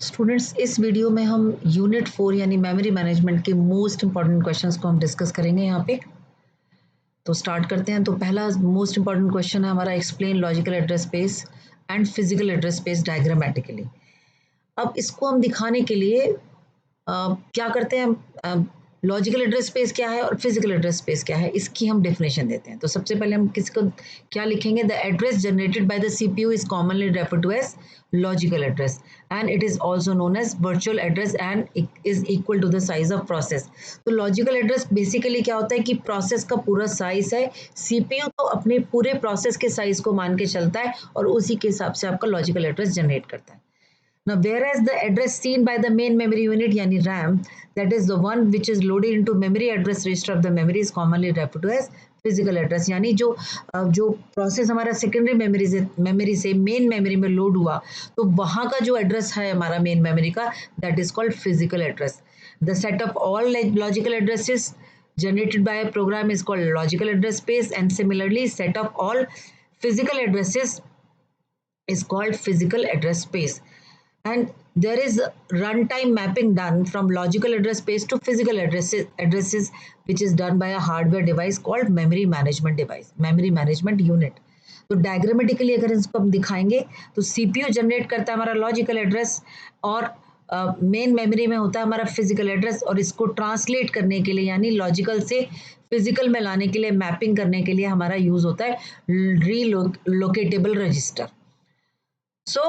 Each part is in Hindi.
स्टूडेंट्स, इस वीडियो में हम यूनिट 4 यानी मेमोरी मैनेजमेंट के मोस्ट इंपॉर्टेंट क्वेश्चंस को हम डिस्कस करेंगे यहाँ पे। तो स्टार्ट करते हैं। तो पहला मोस्ट इंपॉर्टेंट क्वेश्चन है हमारा, explain logical address space and physical address space diagrammatically. अब इसको हम दिखाने के लिए क्या करते हैं, लॉजिकल एड्रेस स्पेस क्या है और फिजिकल एड्रेस स्पेस क्या है, इसकी हम डेफिनेशन देते हैं। तो सबसे पहले हम किसको क्या लिखेंगे, the address generated by the CPU is commonly referred to as logical address and it is also known as virtual address and is equal to the size of process. तो लॉजिकल एड्रेस बेसिकली क्या होता है कि प्रोसेस का पूरा साइज है, सीपीयू तो अपने पूरे प्रोसेस के साइज को मान के चलता है और उसी के हिसाब से आपका लॉजिकल एड्रेस जनरेट करता है। Now, whereas the address seen by the main memory unit, yani RAM, that is the one which is loaded into memory address register of the memory, is commonly referred to as physical address. यानी जो प्रोसेस हमारा सेकेंडरी मेमोरी से मेन मेमोरी में लोड हुआ, तो वहाँ का जो एड्रेस है हमारा मेन मेमोरी का, that is called physical address. The set of all logical addresses generated by a program is called logical address space, and similarly set of all physical addresses is called physical address space. And there is runtime mapping done from logical address space to physical addresses which is done by a hardware device called memory management unit. तो डायग्रामेटिकली अगर इसको हम दिखाएंगे तो सीपीयू जनरेट करता है हमारा लॉजिकल एड्रेस और मेन मेमोरी में होता है हमारा फिजिकल एड्रेस, और इसको ट्रांसलेट करने के लिए यानी लॉजिकल से फिजिकल में लाने के लिए, मैपिंग करने के लिए हमारा यूज होता है relocatable register. So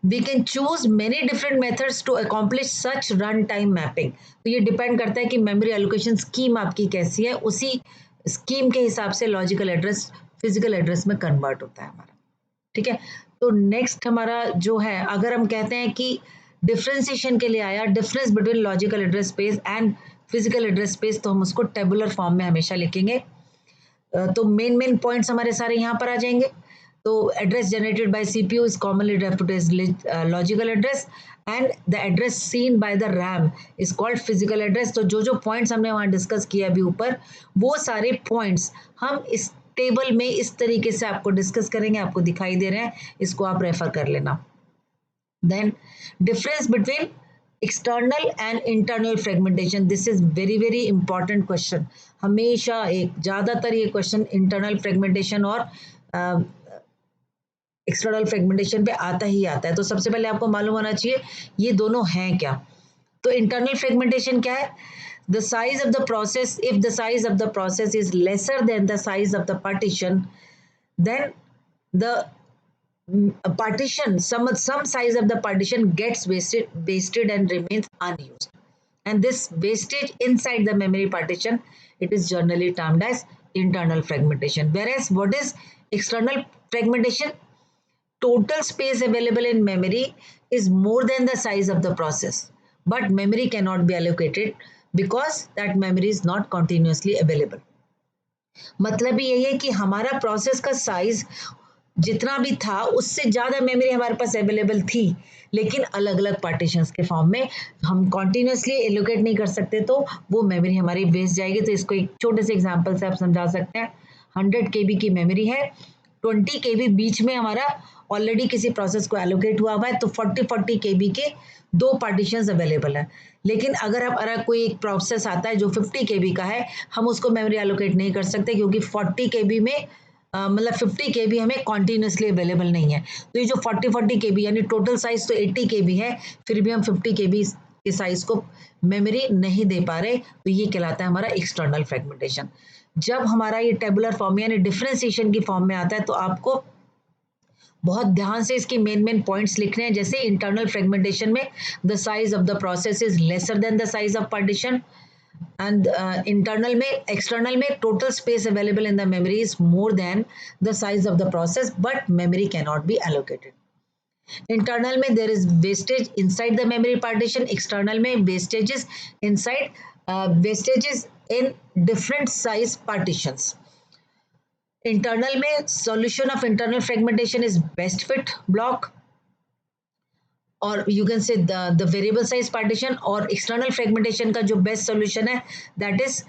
we can choose many different methods to accomplish such runtime mapping. तो ये डिपेंड करता है कि मेमोरी एलोकेशन स्कीम आपकी कैसी है, उसी स्कीम के हिसाब से लॉजिकल एड्रेस फिजिकल एड्रेस में कन्वर्ट होता है हमारा। ठीक है, तो नेक्स्ट हमारा जो है, अगर हम कहते हैं कि डिफ्रेंसिएशन के लिए आया difference between logical address space and physical address space, तो हम उसको टेबुलर फॉर्म में हमेशा लिखेंगे। तो मेन पॉइंट्स हमारे सारे यहाँ पर आ जाएंगे। तो address generated by CPU is commonly referred to as logical address and the address seen by the RAM is called physical address। तो जो पॉइंट्स हमने वहाँ डिस्कस किया अभी ऊपर, वो सारे पॉइंट्स हम इस टेबल में इस तरीके से आपको डिस्कस करेंगे, आपको दिखाई दे रहे हैं, इसको आप रेफर कर लेना। Then difference between external and internal fragmentation, this is very very important question. हमेशा ज़्यादातर ये क्वेश्चन इंटरनल फ्रेगमेंटेशन और एक्सटर्नल फ्रेगमेंटेशन पे आता ही आता है। तो सबसे पहले आपको मालूम होना चाहिए ये दोनों हैं क्या। तो इंटरनल फ्रेगमेंटेशन क्या है, the size of the process, if the size of the process is lesser than the size of the partition, then the partition some size of the partition gets wasted and remains unused, and this wastage inside the memory partition, it is generally termed as internal fragmentation. Whereas what is external fragmentation, total space available in memory is more than the size of the process, but memory cannot be allocated because that memory is not continuously available. मतलब यही है कि हमारा प्रोसेस का साइज जितना भी था उससे ज़्यादा मेमोरी हमारे पास अवेलेबल थी, लेकिन अलग अलग पार्टीशंस के फॉर्म में हम कॉन्टिन्यूसली एलोकेट नहीं कर सकते, तो वो मेमोरी हमारी वेस्ट जाएगी। तो इसको एक छोटे से एग्जांपल से आप समझा सकते हैं। 100 KB की मेमोरी है, 20 KB बीच में हमारा ऑलरेडी किसी प्रोसेस को एलोकेट हुआ है, तो 40 KB के दो पार्टीशंस अवेलेबल है। लेकिन अगर कोई एक प्रोसेस आता है जो 50 KB का है, हम उसको मेमोरी एलोकेट नहीं कर सकते क्योंकि 40 KB में मतलब 50 KB हमें कॉन्टिन्यूसली अवेलेबल नहीं है। तो ये जो 40 KB यानी टोटल साइज तो 80 KB है, फिर भी हम 50 KB के साइज को मेमोरी नहीं दे पा रहे, तो ये कहलाता है हमारा एक्सटर्नल फ्रेगमेंटेशन। जब हमारा ये टेबुलर फॉर्म यानी डिफरेंशिएशन की फॉर्म में आता है, तो आपको बहुत ध्यान से इसके मेन पॉइंट्स लिखने हैं। जैसे इंटरनल फ्रेगमेंटेशन में the size of the process is lesser than the size of partition, and internal में external में total space available in the memory is more than the size of the process, but memory cannot be allocated. Internal में there is wastage inside the memory partition, external में wastages inside wastages in different size partitions. Internal में solution of internal fragmentation is best fit block, और you can say the variable size partition. और एक्सटर्नल फ्रेगमेंटेशन का जो बेस्ट सॉल्यूशन है दैट इज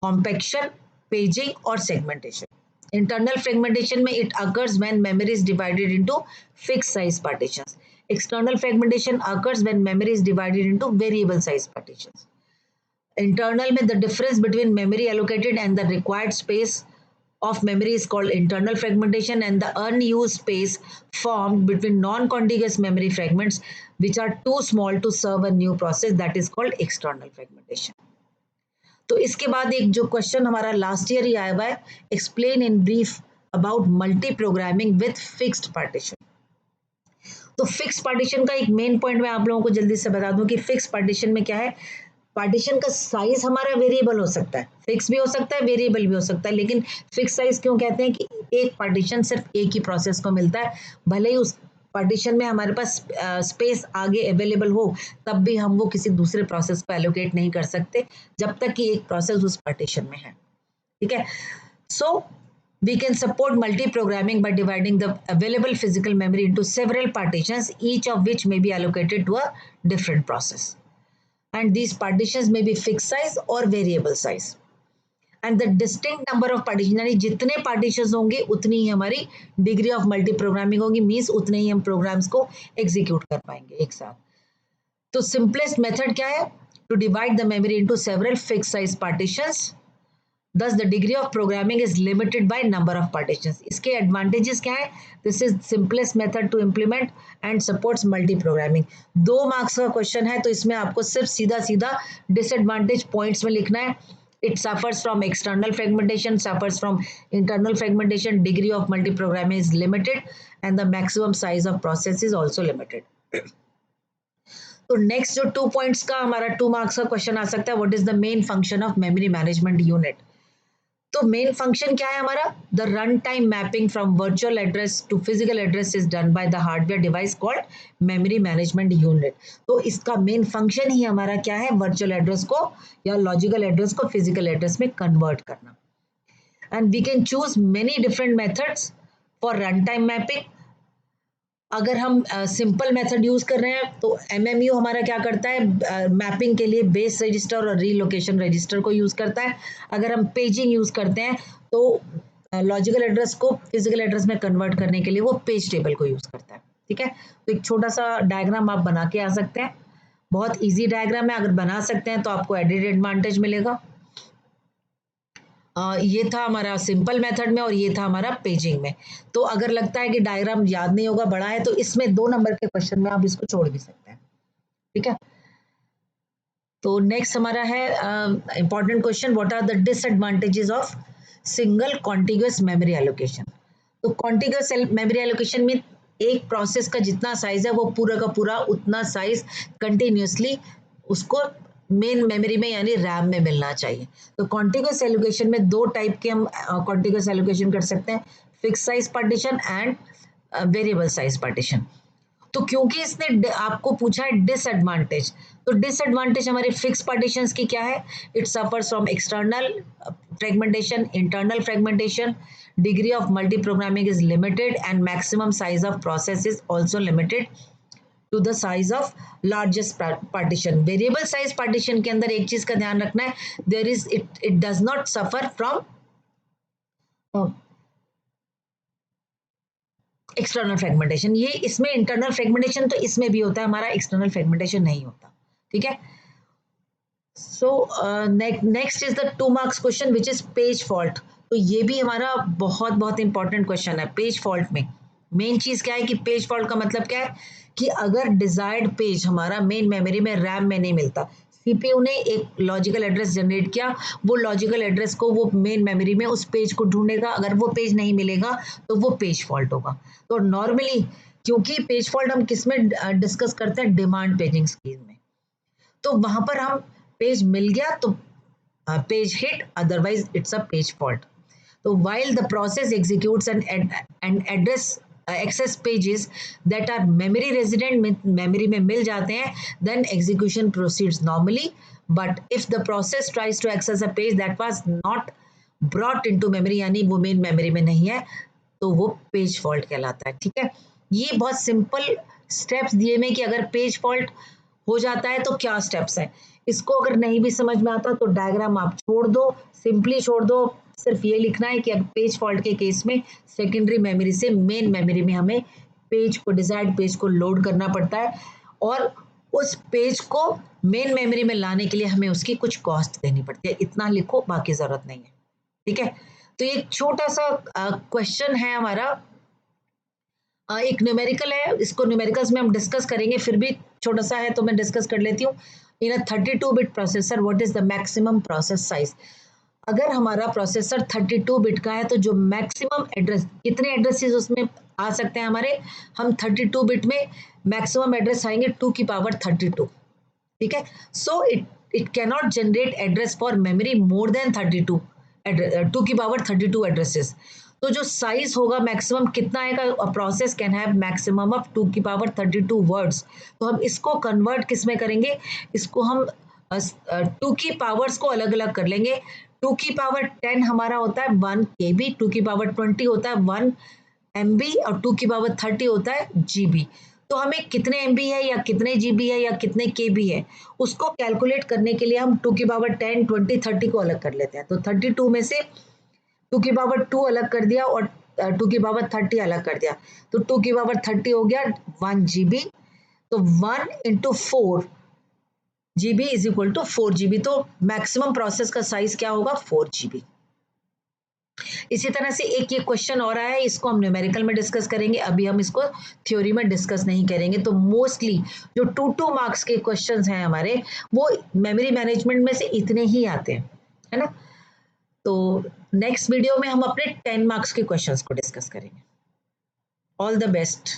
कॉम्पैक्शन, पेजिंग और सेगमेंटेशन। इंटरनल फ्रेगमेंटेशन में it occurs when memory is divided into fix size partitions. External fragmentation occurs when memory is divided into variable size partitions. Internal में the difference between memory allocated and the required space of memory is called internal fragmentation, and the unused space formed between non-contiguous memory fragments which are too small to serve a new process, that is called external fragmentation. तो इसके बाद एक जो क्वेश्चन हमारा लास्ट ईयर ही आया हुआ है, explain in brief about multi programming with fixed partition. तो फिक्स पार्टीशन का एक मेन पॉइंट मैं आप लोगों को जल्दी से बता दूं कि फिक्स पार्टीशन में क्या है. पार्टीशन का साइज हमारा वेरिएबल हो सकता है, फिक्स भी हो सकता है, वेरिएबल भी हो सकता है, लेकिन फिक्स साइज क्यों कहते हैं कि एक पार्टीशन सिर्फ एक ही प्रोसेस को मिलता है, भले ही उस पार्टीशन में हमारे पास स्पेस आगे अवेलेबल हो, तब भी हम वो किसी दूसरे प्रोसेस को एलोकेट नहीं कर सकते जब तक कि एक प्रोसेस उस पार्टीशन में है. ठीक है. सो we can support multi-programming by dividing the available physical memory into several partitions, each of which may be allocated to a different process. And these partitions may be fixed size or variable size. And the distinct number of partitions, यानी जितने partitions होंगे उतनी ही हमारी degree of multi-programming होगी, means उतने ही हम programs को execute कर पाएंगे एक साथ. तो simplest method क्या है? To divide the memory into several fixed size partitions. Thus, the degree of programming is limited by number of partitions. इसके advantages क्या है? This is simplest method to implement and supports multi-programming. 2 marks का क्वेश्चन है, तो इसमें आपको सिर्फ सीधा सीधा disadvantage points में लिखना है. It suffers from external fragmentation, suffers from internal fragmentation, degree of multi-programming is limited, and the maximum size of process is also limited. तो नेक्स्ट जो 2 पॉइंट्स का हमारा 2 मार्क्स का क्वेश्चन आ सकता है, what is the main function of memory management unit. तो मेन फंक्शन क्या है हमारा? The run time mapping from virtual address to physical address is done by the hardware device called memory management unit. तो इसका मेन फंक्शन ही हमारा क्या है? वर्चुअल एड्रेस को या लॉजिकल एड्रेस को फिजिकल एड्रेस में कन्वर्ट करना. And we can choose many different methods for run time mapping. अगर हम सिंपल मेथड यूज कर रहे हैं तो एमएमयू हमारा क्या करता है? मैपिंग के लिए बेस रजिस्टर और रीलोकेशन रजिस्टर को यूज करता है. अगर हम पेजिंग यूज करते हैं तो लॉजिकल एड्रेस को फिजिकल एड्रेस में कन्वर्ट करने के लिए वो पेज टेबल को यूज करता है. ठीक है. तो एक छोटा सा डायग्राम आप बना के आ सकते हैं, बहुत ईजी डायग्राम है, अगर बना सकते हैं तो आपको एडिट एडवांटेज मिलेगा. ये था हमारा सिंपल मेथड में और ये था हमारा पेजिंग में. तो अगर लगता है कि डायग्राम याद नहीं होगा, बड़ा है, तो इसमें 2 नंबर के क्वेश्चन में आप इसको छोड़ भी सकते हैं. ठीक है. तो नेक्स्ट हमारा है important question, what are the disadvantages of single contiguous memory allocation. तो कॉन्टिग्यूअस मेमोरी एलोकेशन में एक प्रोसेस का जितना साइज है वो पूरा का पूरा उतना साइज कंटिन्यूसली उसको मेन मेमोरी में यानी रैम में मिलना चाहिए. तो कॉन्टिग्यूअस एलोकेशन में 2 टाइप के हम कॉन्टिग्यूअस एलोकेशन कर सकते हैं, fix size partition and variable size partition. तो क्योंकि इसने आपको पूछा है डिसएडवांटेज, तो डिसएडवांटेज हमारे फिक्स पार्टीशंस की क्या है? It suffers from external fragmentation, internal fragmentation, degree of multi programming is limited and maximum size of process is also limited to the size of largest partition. Variable size partition के अंदर एक चीज का ध्यान रखना है, there is it does not suffer from external fragmentation. ये इसमें इंटरनल फ्रेगमेंटेशन तो इसमें भी होता है, हमारा एक्सटर्नल फ्रेगमेंटेशन नहीं होता. ठीक है. So next is the 2 marks question which is page fault. तो ये भी हमारा बहुत बहुत इंपॉर्टेंट क्वेश्चन है. पेज फॉल्ट में मेन चीज क्या है कि पेज फॉल्ट का मतलब क्या है कि अगर डिजायर्ड पेज हमारा मेन मेमोरी में रैम में नहीं मिलता, सीपीयू ने एक लॉजिकल एड्रेस जनरेट किया, वो लॉजिकल एड्रेस को वो मेन मेमोरी में उस पेज को ढूंढेगा, अगर वो पेज नहीं मिलेगा तो वो पेज फॉल्ट होगा. तो नॉर्मली क्योंकि पेज फॉल्ट हम किस में डिस्कस करते हैं? डिमांड पेजिंग स्कीम में. तो वहां पर हम पेज मिल गया तो page hit, otherwise it's a page fault. तो while the process executes and address access pages that are memory resident memory में मिल जाते हैं, then execution proceeds normally. But if the process tries to access a page that was not brought into memory यानी वो मेन मेमोरी में नहीं है, तो वो पेज फॉल्ट कहलाता है. ठीक है. ये बहुत सिंपल स्टेप्स दिए में कि अगर पेज फॉल्ट हो जाता है तो क्या स्टेप्स हैं. इसको अगर नहीं भी समझ में आता तो डायग्राम आप छोड़ दो, सिंपली छोड़ दो. सिर्फ ये लिखना है कि अब पेज फॉल्ट के केस में सेकेंडरी मेमोरी से मेन मेमोरी में हमें पेज को, डिजायर्ड पेज को लोड करना पड़ता है और उस पेज को मेन मेमोरी में लाने के लिए हमें उसकी कुछ कॉस्ट देनी पड़ती है। इतना लिखो, बाकी जरूरत नहीं है। ठीक है, तो ये एक छोटा सा क्वेश्चन है हमारा, एक न्यूमेरिकल है, इसको न्यूमेरिकल्स में हम डिस्कस करेंगे, फिर भी छोटा सा है तो मैं डिस्कस कर लेती हूँ। इन अ 32 bit processor what is the maximum process size. अगर हमारा प्रोसेसर 32 बिट का है तो जो मैक्सिमम एड्रेस, कितने एड्रेसेस उसमें आ सकते हैं हमारे, हम 32 बिट में मैक्सिमम एड्रेस आएंगे 2 की पावर 32। ठीक है, so it cannot generate address for memory more than 32, 2 की पावर 32 एड्रेसेस। तो जो साइज होगा मैक्सिमम कितना आएगा, process can have maximum of 2 की पावर 32 वर्ड्स। तो हम इसको कन्वर्ट किस में करेंगे, इसको हम 2 की पावर्स को अलग अलग कर लेंगे। 2 की पावर 10 हमारा होता है 1 KB, 2 की पावर 20 होता है 1 MB और 2 की पावर 30 होता है GB। तो हमें कितने MB है या कितने GB है या कितने KB है, उसको कैलकुलेट करने के लिए हम 2 की पावर 10, 20, 30 को अलग कर लेते हैं। तो 32 में से 2 की पावर 2 अलग कर दिया और 2 की पावर 30 अलग कर दिया, तो 2 की पावर 30 हो गया 1 GB। तो 1 into 4 GB is equal to 4 GB। तो मैक्सिमम प्रोसेस का साइज क्या होगा, 4 GB। इसी तरह से एक ये क्वेश्चन और आया है, इसको हम न्यूमेरिकल में डिस्कस करेंगे, अभी हम इसको थ्योरी में डिस्कस नहीं करेंगे। तो मोस्टली जो 2 मार्क्स के क्वेश्चंस हैं हमारे, वो मेमोरी मैनेजमेंट में से इतने ही आते हैं, है ना। तो नेक्स्ट वीडियो में हम अपने 10 मार्क्स के क्वेश्चंस को डिस्कस करेंगे। All the best.